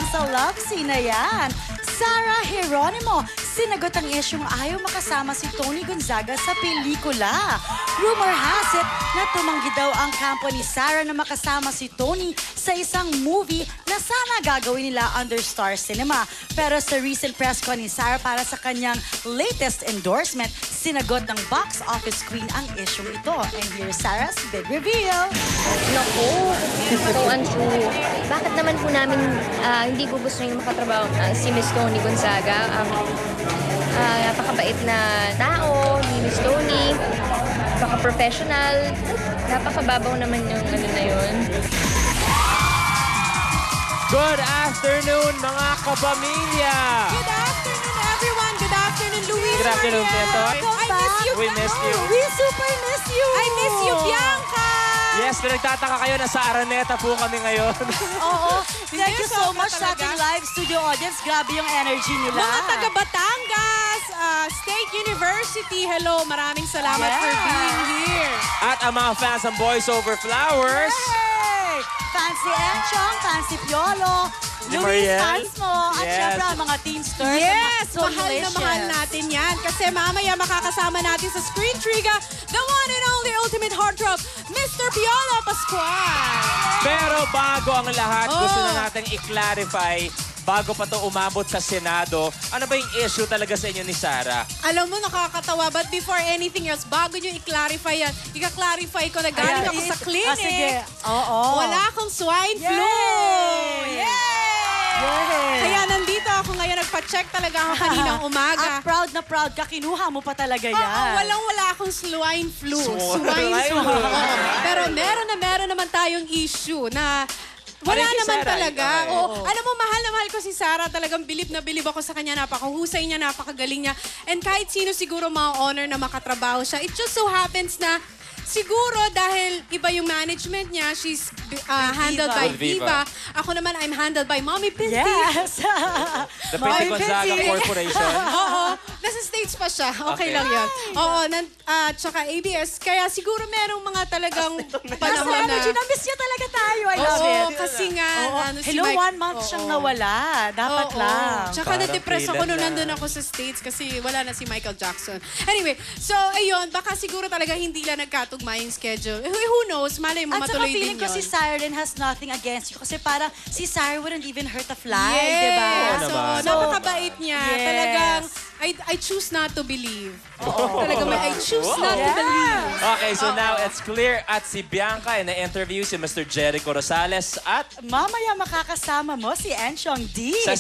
sa love scene na yan. Sarah Geronimo, sinagot ang isyong ayaw makasama si Tony Gonzaga sa pelikula. Rumor has it na tumanggi daw ang kampo ni Sarah na makasama si Tony sa isang movie na sana gagawin nila under Star Cinema. Pero sa recent press con ni Sarah para sa kanyang latest endorsement, sinagot ng box office queen ang isyong ito. And here's Sarah's big reveal. Naku, so untrue. Bakit naman po namin hindi ko gusto yung makatrabaho si Miss Tony Gonzaga? Napakabait na tao, ni Miss Tony. Napaka-professional. Napakababaw naman yung ano na yun. Good afternoon, mga kapamilya! Good afternoon, everyone. Good afternoon, Luis. Good afternoon, Tetoy. I miss you. We missed you. We super miss you! I miss you, Bianca. Yes, pinagtataka kayo na sa Araneta po kami ngayon. Oo. Thank you so much sa talaga. ating live studio audience. Grabe yung energy nila. Mga taga Batangas, State University, hello. Maraming salamat for being here. At ang mga fans ng Boys Over Flowers. Hey! Fancy Enchong, Fancy Piolo, Si Luis Mariel. fans mo, at Yes. syempre ang mga Teamsters. Yes, ang mga mahal na mahal natin yan. Kasi mamaya makakasama natin sa Screen Trigger, the one and only ultimate heartthrob, Mr. Piolo Pascual. Pero bago ang lahat, gusto Oh. na natin i-clarify, bago pa to umabot sa Senado, ano ba yung issue talaga sa inyo ni Sarah? Alam mo, nakakatawa. But before anything else, bago nyo i-clarify yan, i-clarify ko na galing ako sa clinic. sige. Oo. Wala akong swine flu. Yay! Yay! Yay! Kaya nandito ako ngayon. Nagpa-check talaga ako kaninang umaga. At proud na proud ka, kinuha mo pa talaga yan. Oo, wala akong swine flu. Swine Swine flu. flu. Oo. Pero meron naman tayong issue na wala Ano yung naman Sarah? talaga. Okay. Oo. Alam mo, mahal na mahal ko si Sarah. Talagang bilib na bilib ako sa kanya. Napakahusay niya, napakagaling niya. And kahit sino siguro ma-honor na makatrabaho siya. It just so happens na siguro dahil iba yung management niya, she's handled by With Viva. Viva. Ako naman, I'm handled by Mommy Pinty. Yes! The Pinty Mami Gonzaga Pinty. Corporation. Oo. Nasa States pa siya. Okay lang yun. Oo. Tsaka ABS. Kaya siguro merong mga talagang Nasa panahon na... energy, na-miss niya talaga tayo. I love Oo, it. kasi nga... Oo. ano, si Hello, Mike- 1 month siyang Oo. nawala. Dapat Oo. lang. Tsaka Parang na-depress ako kailan nung lang. nandun ako sa States kasi wala na si Michael Jackson. Anyway, so ayun, baka siguro talaga hindi lang nagkatugma yung schedule. Who knows? Malay mo, At saka matuloy feeling din ko yun. si Siren has nothing against you. Kasi parang si Siren wouldn't even hurt a fly, Yes. di ba? Oo So, naman. napakabait niya. Yes. Talagang, I choose not to believe. Talagang I choose not to believe. Okay, so now it's clear at si Bianca na-interview si Mr. Jericho Rosales at Mamaya makakasama mo si Enchong D. sa